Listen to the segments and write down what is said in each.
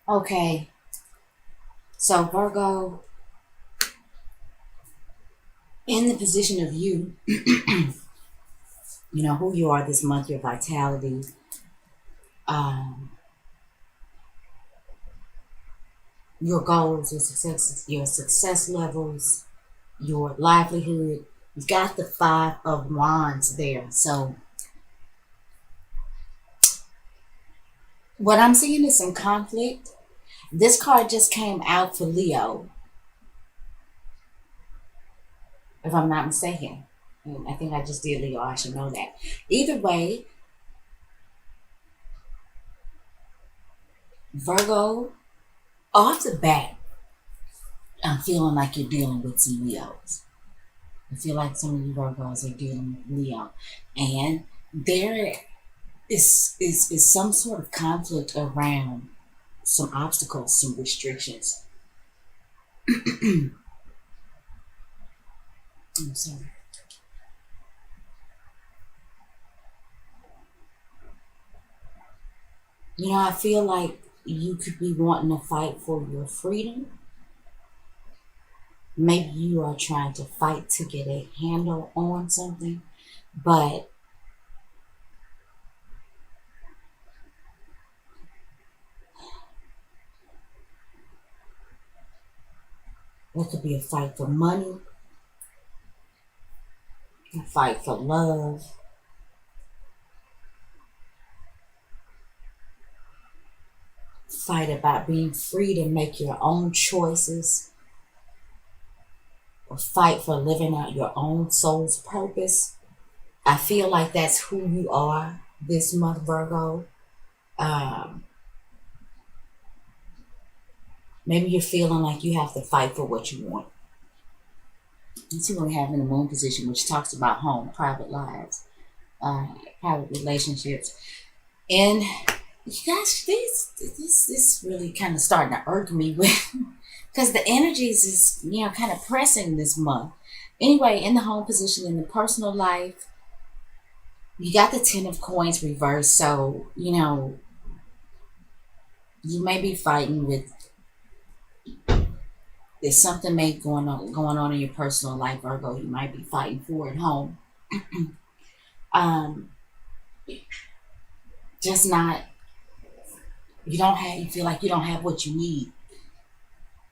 Okay, so Virgo, in the position of you, you know who you are this month, your vitality, um, your goals, your success levels, your livelihood. You've got the Five of Wands there. So what I'm seeing is some conflict. This card just came out for Leo, if I'm not mistaken. I think I just did Leo. I should know that. Either way, Virgo, off the bat, I'm feeling like you're dealing with some Leos. I feel like some of you Virgos are dealing with Leo. And there is some sort of conflict around some obstacles, some restrictions. I'm sorry. You know, I feel like you could be wanting to fight for your freedom. Maybe you are trying to fight to get a handle on something, but it could be a fight for money, a fight for love, fight about being free to make your own choices, or fight for living out your own soul's purpose. I feel like that's who you are this month, Virgo. Um, Maybe you're feeling like you have to fight for what you want. You see what we have in the moon position, which talks about home, private lives, private relationships. And you guys, this really kind of starting to irk me with because the energies is kind of pressing this month. Anyway, in the home position in the personal life, you got the Ten of Coins reversed, so you may be fighting with. There's something may going on in your personal life, Virgo. You might be fighting for at home. Um, just not. You don't have. You feel like you don't have what you need.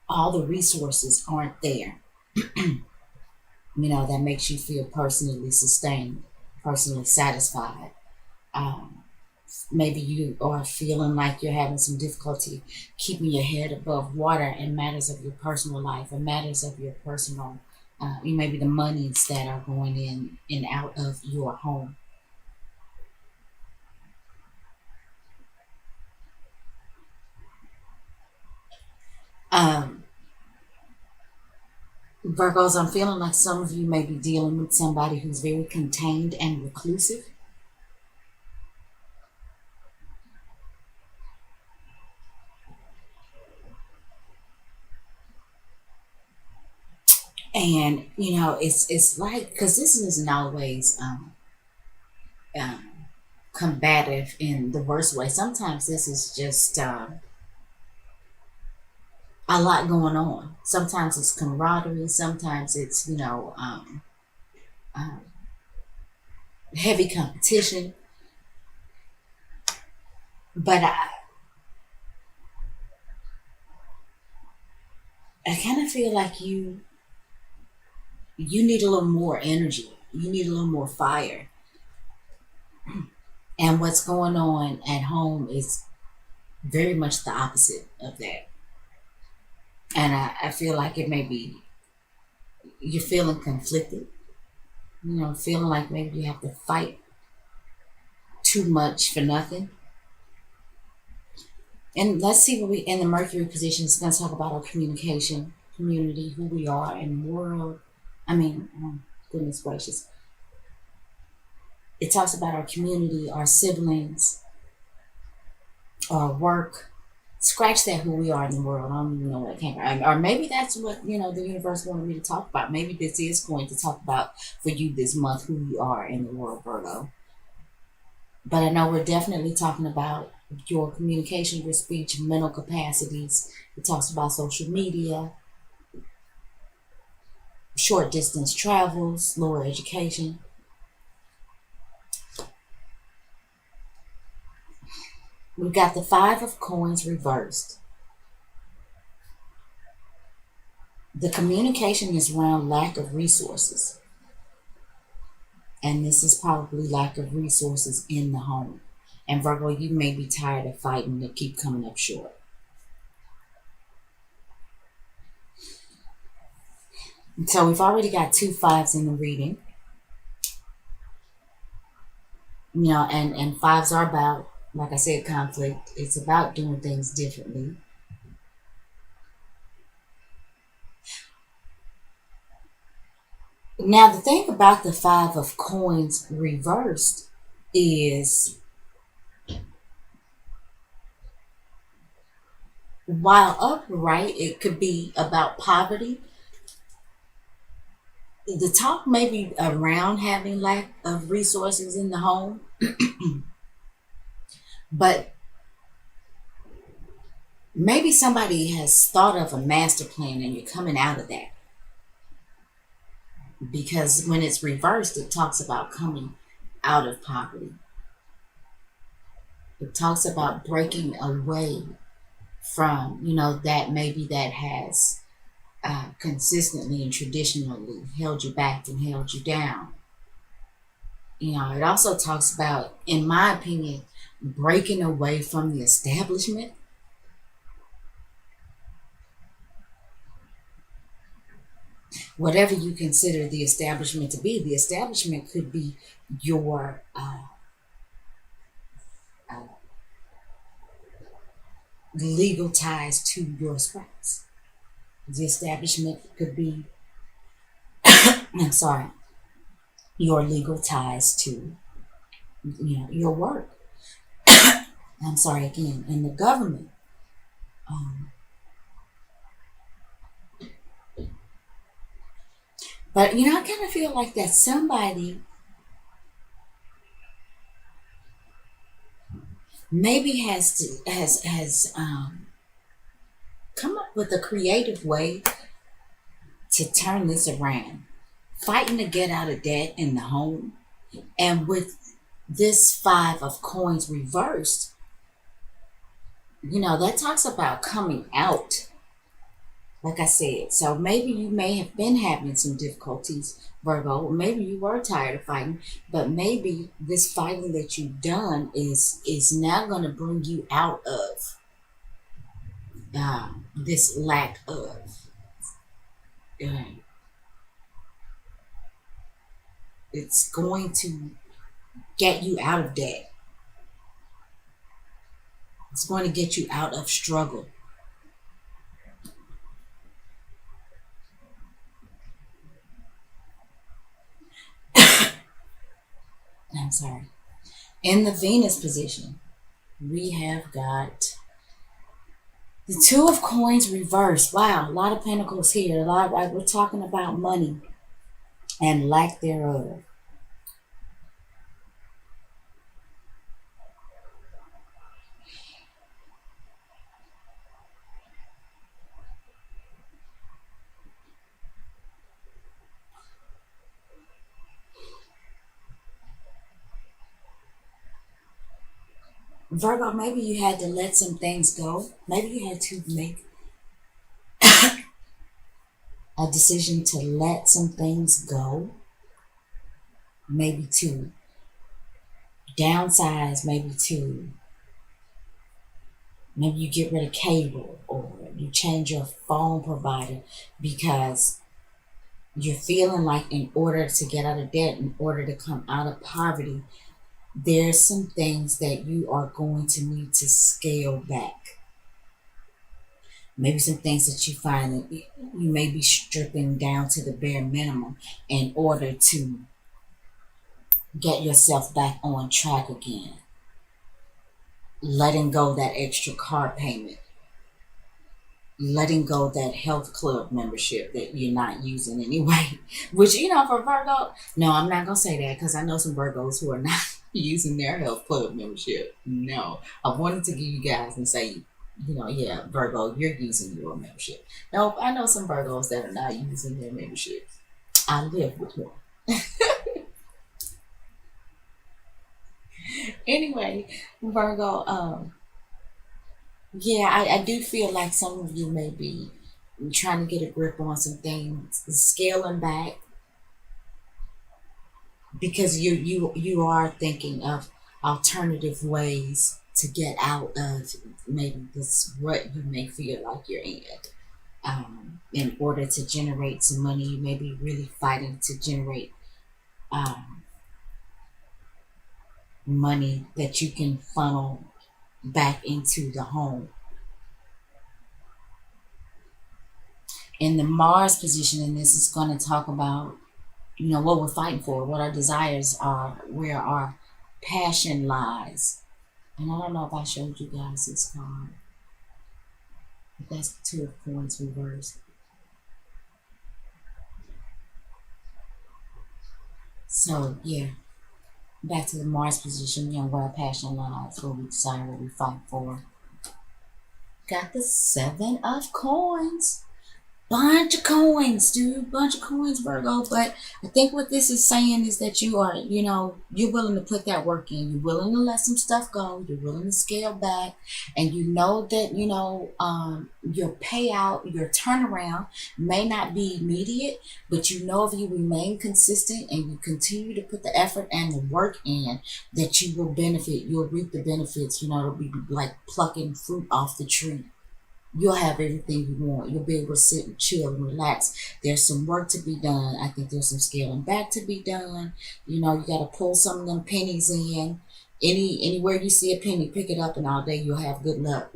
All the resources aren't there. That makes you feel personally sustained, personally satisfied. Um, Maybe you are feeling like you're having some difficulty keeping your head above water in matters of your personal life or matters of your personal, maybe the monies that are going in and out of your home. Um, Virgos, I'm feeling like some of you may be dealing with somebody who's very contained and reclusive. And it's like because this isn't always um, combative in the worst way. Sometimes this is just a lot going on. Sometimes it's camaraderie. Sometimes it's um, heavy competition. But I kind of feel like you need a little more energy. You need a little more fire. And what's going on at home is very much the opposite of that. And I feel like it may be you're feeling conflicted. Feeling like maybe you have to fight too much for nothing. And let's see what we in the Mercury position is going to talk about our communication, community, who we are in the world. I mean, goodness gracious. It talks about our community, our siblings, our work. Scratch that who we are in the world. I don't even know where it came from. Or maybe that's what, the universe wanted me to talk about. Maybe this is going to talk about for you this month who you are in the world, Virgo. But I know we're definitely talking about your communication, your speech, mental capacities. It talks about social media, short distance travels, lower education. We've got the Five of Coins reversed. The communication is around lack of resources. And this is probably lack of resources in the home. And Virgo, you may be tired of fighting to keep coming up short. So we've already got 2 5s in the reading. You know, and 5s are about, like I said, conflict. It's about doing things differently. Now, the thing about the 5 of Coins reversed is, while upright, it could be about poverty. The talk may be around having lack of resources in the home, but maybe somebody has thought of a master plan and you're coming out of that. Because when it's reversed, it talks about coming out of poverty. It talks about breaking away from, you know, that maybe that has consistently and traditionally held you back and held you down. You know, it also talks about, in my opinion, breaking away from the establishment. Whatever you consider the establishment to be, the establishment could be your legal ties to your spouse. The establishment could be, I'm sorry, your legal ties to, you know, your work. I'm sorry again, and the government. But you know, I kind of feel like that somebody maybe has come up with a creative way to turn this around, fighting to get out of debt in the home, and with this 5 of Coins reversed, you know, that talks about coming out. Like I said, so maybe you may have been having some difficulties, Virgo, or maybe you were tired of fighting, but maybe this fighting that you've done is now going to bring you out of this lack of. It's going to get you out of debt. It's going to get you out of struggle. I'm sorry. In the Venus position, we have got the 2 of Coins reversed. Wow, a lot of pentacles here. A lot. We're talking about money and lack thereof. Virgo, maybe you had to let some things go. Maybe you had to make a decision to let some things go. Maybe to downsize, maybe you get rid of cable, or you change your phone provider because you're feeling like, in order to get out of debt, in order to come out of poverty, there's some things that you are going to need to scale back. Maybe some things that you find that you may be stripping down to the bare minimum in order to get yourself back on track again. Letting go that extra car payment. Letting go that health club membership that you're not using anyway. Which, you know, for Virgo, no, I'm not going to say that because I know some Virgos who are not using their health club membership. No, I wanted to give you guys and say, yeah, Virgo, you're using your membership. Nope, I know some Virgos that are not using their membership. I live with one. Anyway, Virgo, yeah, I do feel like some of you may be trying to get a grip on some things, scaling back because you are thinking of alternative ways to get out of maybe this rut you may feel like you're in order to generate some money. You may be really fighting to generate um, money that you can funnel back into the home. In the Mars position, and this is going to talk about what we're fighting for, what our desires are, where our passion lies. And I don't know if I showed you guys this card, but that's the Two of Coins reversed. So yeah, back to the Mars position, where our passion lies, where we desire, what we fight for. Got the Seven of Coins. Bunch of coins, dude. Bunch of coins, Virgo. But I think what this is saying is that you are, you're willing to put that work in. You're willing to let some stuff go. You're willing to scale back. And you know that, your payout, your turnaround may not be immediate, but if you remain consistent and you continue to put the effort and the work in, that you will benefit. You'll reap the benefits. It'll be like plucking fruit off the tree. You'll have everything you want. You'll be able to sit and chill and relax. There's some work to be done. I think there's some scaling back to be done. You got to pull some of them pennies in. Anywhere you see a penny, pick it up, and all day you'll have good luck.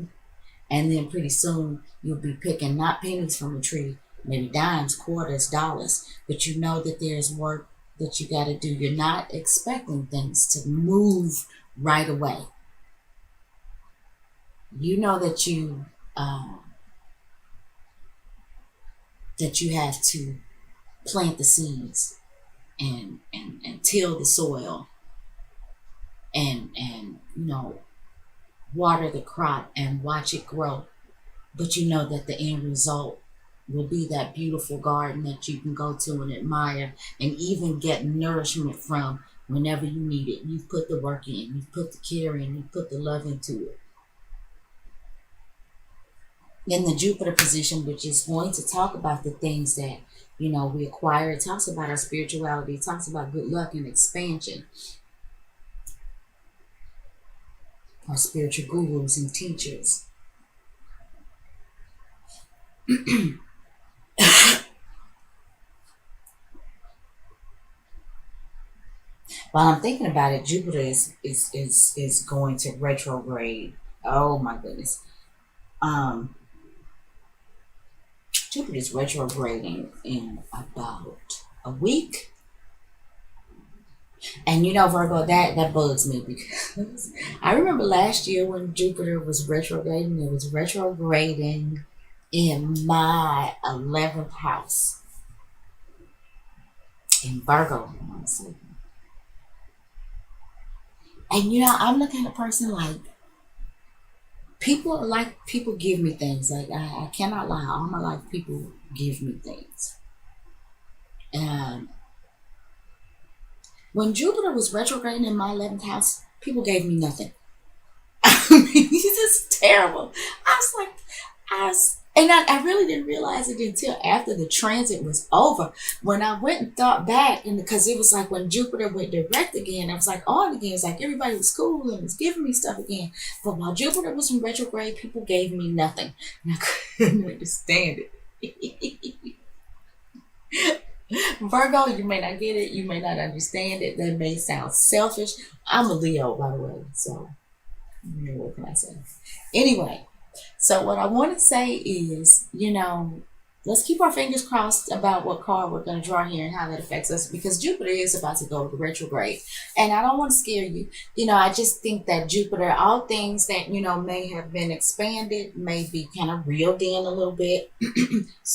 And then pretty soon you'll be picking not pennies from a tree, maybe dimes, quarters, dollars. But you know that there's work that you got to do. You're not expecting things to move right away. You know that that you have to plant the seeds and till the soil and water the crop and watch it grow. But you know that the end result will be that beautiful garden that you can go to and admire and even get nourishment from whenever you need it. You've put the work in, you've put the care in, you've put the love into it. In the Jupiter position, which is going to talk about the things that we acquire. It talks about our spirituality. It talks about good luck and expansion. Our spiritual gurus and teachers. While I'm thinking about it, Jupiter is going to retrograde. Oh my goodness. Jupiter is retrograding in about a week. And Virgo, that bugs me because I remember last year when Jupiter was retrograding, it was retrograding in my 11th house in Virgo, honestly. And I'm the kind of person people give me things. I cannot lie. All my life, people give me things. And when Jupiter was retrograding in my 11th house, people gave me nothing. I mean, this is terrible. I really didn't realize it until after the transit was over. When I went and thought back, and because it was like when Jupiter went direct again, I was like on again. It's like everybody was cool and was giving me stuff again. But while Jupiter was in retrograde, people gave me nothing. And I couldn't understand it. Virgo, you may not get it. You may not understand it. That may sound selfish. I'm a Leo, by the way. So, what can I say? Anyway. So what I want to say is, let's keep our fingers crossed about what card we're going to draw here and how that affects us, because Jupiter is about to go to retrograde. And I don't want to scare you. I just think that Jupiter, all things that, may have been expanded, may be kind of reeled in a little bit,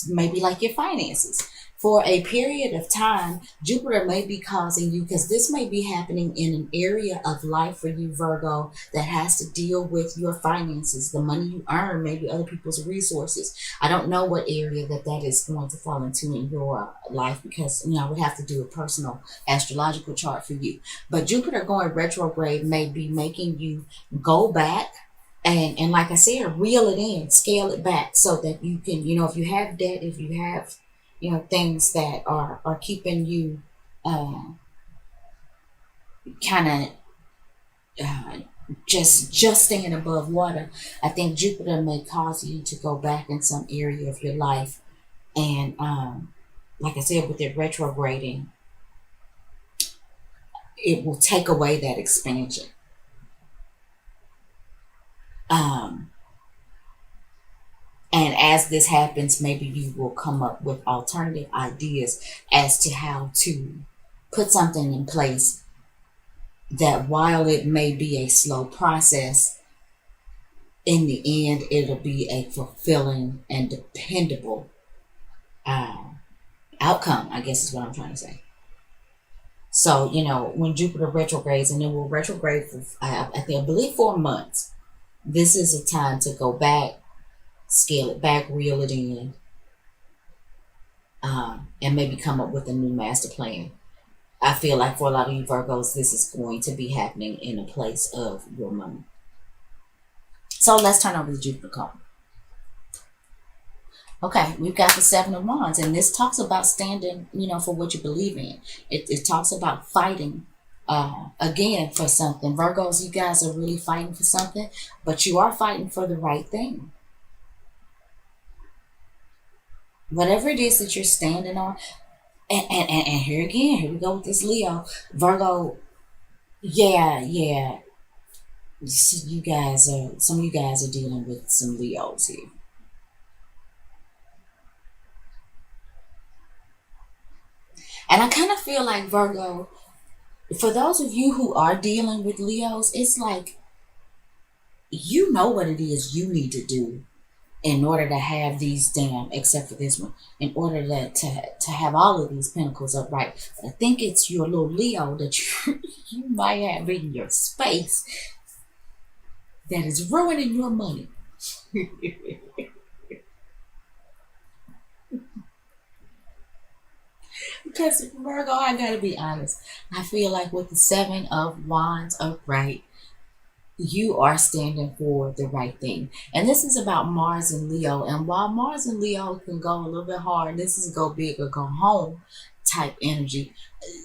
maybe like your finances. For a period of time, Jupiter may be causing you, because this may be happening in an area of life for you, Virgo, that has to deal with your finances, the money you earn, maybe other people's resources. I don't know what area that is going to fall into in your life, because I would have to do a personal astrological chart for you. But Jupiter going retrograde may be making you go back and like I said, reel it in, scale it back, so that you can, if you have debt, if you have, things that are keeping you kind of just staying above water. I think Jupiter may cause you to go back in some area of your life, and like I said, with it retrograding, it will take away that expansion. Um, And as this happens, maybe you will come up with alternative ideas as to how to put something in place that, while it may be a slow process, in the end, it'll be a fulfilling and dependable uh, outcome, I guess is what I'm trying to say. So, when Jupiter retrogrades, and it will retrograde for, I believe, 4 months, this is a time to go back, scale it back, reel it in, and maybe come up with a new master plan. I feel like for a lot of you Virgos, this is going to be happening in a place of your money. So let's turn over the Jupiter card. Okay, we've got the Seven of Wands, and this talks about standing, for what you believe in. It talks about fighting, again, for something. Virgos, you guys are really fighting for something, but you are fighting for the right thing. Whatever it is that you're standing on, and here again, here we go with this Leo. Virgo, yeah. Some of you guys are dealing with some Leos here. And I kind of feel like, Virgo, for those of you who are dealing with Leos, it's like, you know what it is you need to do in order to have these except for this one, in order to have all of these pentacles upright. I think it's your little Leo that you might have in your space that is ruining your money. Because, Virgo, I gotta be honest, I feel like with the Seven of Wands upright, you are standing for the right thing. And this is about Mars and Leo. And while Mars and Leo can go a little bit hard, this is go big or go home type energy.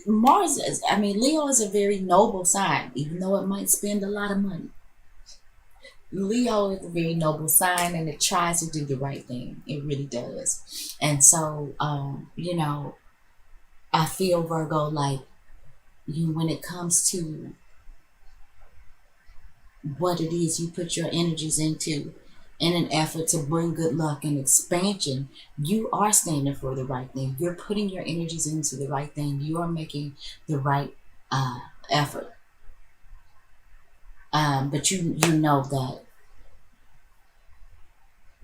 Leo is a very noble sign, even though it might spend a lot of money. Leo is a very noble sign, and it tries to do the right thing. It really does. And so, I feel, Virgo, like, when it comes to what it is you put your energies into in an effort to bring good luck and expansion, you are standing for the right thing. You're putting your energies into the right thing. You are making the right effort. But you know that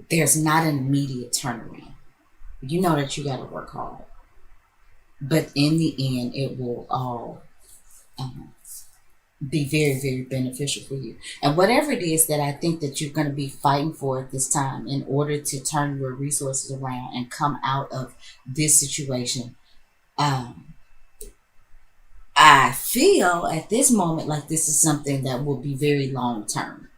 there's not an immediate turnaround. You know that you got to work hard. But in the end, it will all be very, very beneficial for you. And whatever it is that I think that you're going to be fighting for at this time in order to turn your resources around and come out of this situation, I feel at this moment like this is something that will be very long term.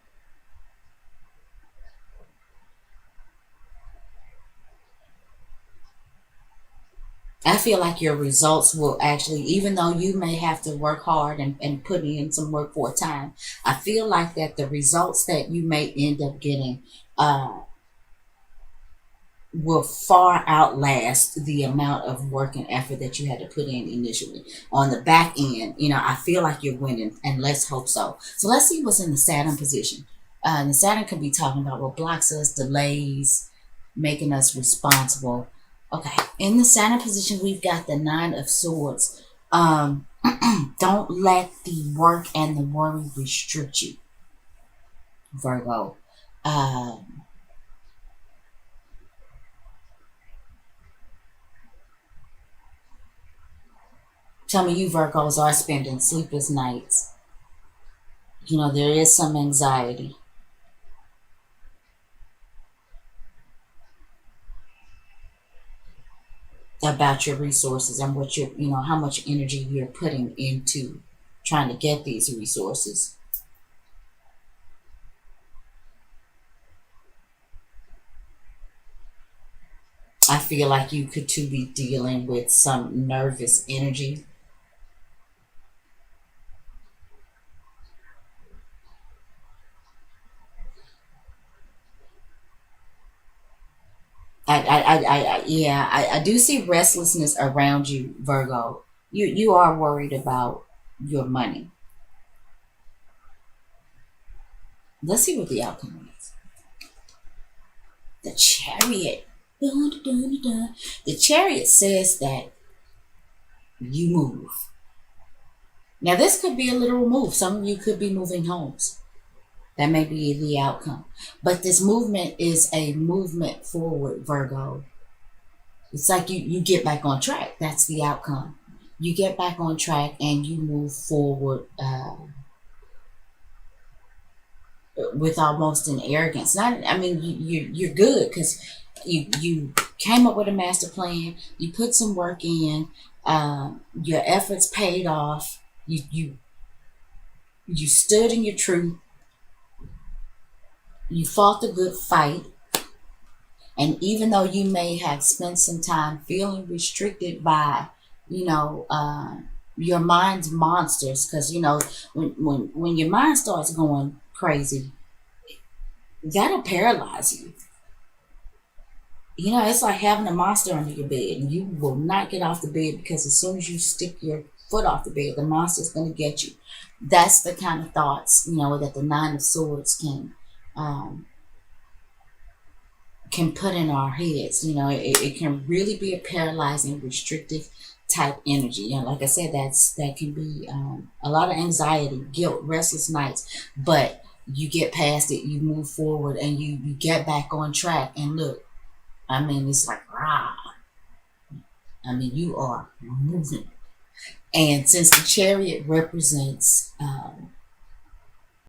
I feel like your results will actually, even though you may have to work hard and put in some work for a time, I feel like that the results that you may end up getting will far outlast the amount of work and effort that you had to put in initially. On the back end, I feel like you're winning, and let's hope so. So let's see what's in the Saturn position. The Saturn could be talking about what blocks us, delays, making us responsible. Okay, in the Saturn position, we've got the Nine of Swords. Don't let the work and the worry restrict you, Virgo. Some of you Virgos are spending sleepless nights. You know, there is some anxiety about your resources and what you're, you know, how much energy you're putting into trying to get these resources. I feel like you could too be dealing with some nervous energy. Yeah, I do see restlessness around you, Virgo. You are worried about your money. Let's see what the outcome is. The Chariot. Dun, dun, dun, dun. The Chariot says that you move. Now, this could be a literal move. Some of you could be moving homes. That may be the outcome. But this movement is a movement forward, Virgo. It's like you get back on track. That's the outcome. You get back on track and you move forward with almost an arrogance. Not, I mean, you're good because you came up with a master plan. You put some work in. Your efforts paid off. You stood in your truth. You fought the good fight. And even though you may have spent some time feeling restricted by, you know, your mind's monsters, because you know when your mind starts going crazy, that'll paralyze you. You know, it's like having a monster under your bed, and you will not get off the bed because as soon as you stick your foot off the bed, the monster's going to get you. That's the kind of thoughts, you know, that the Nine of Swords um, can put in our heads. You know, it can really be a paralyzing, restrictive type energy. You know, like I said, that can be a lot of anxiety, guilt, restless nights. But you get past it, you move forward, and you get back on track. And look, I mean, it's like rah. I mean, you are moving. And since the Chariot represents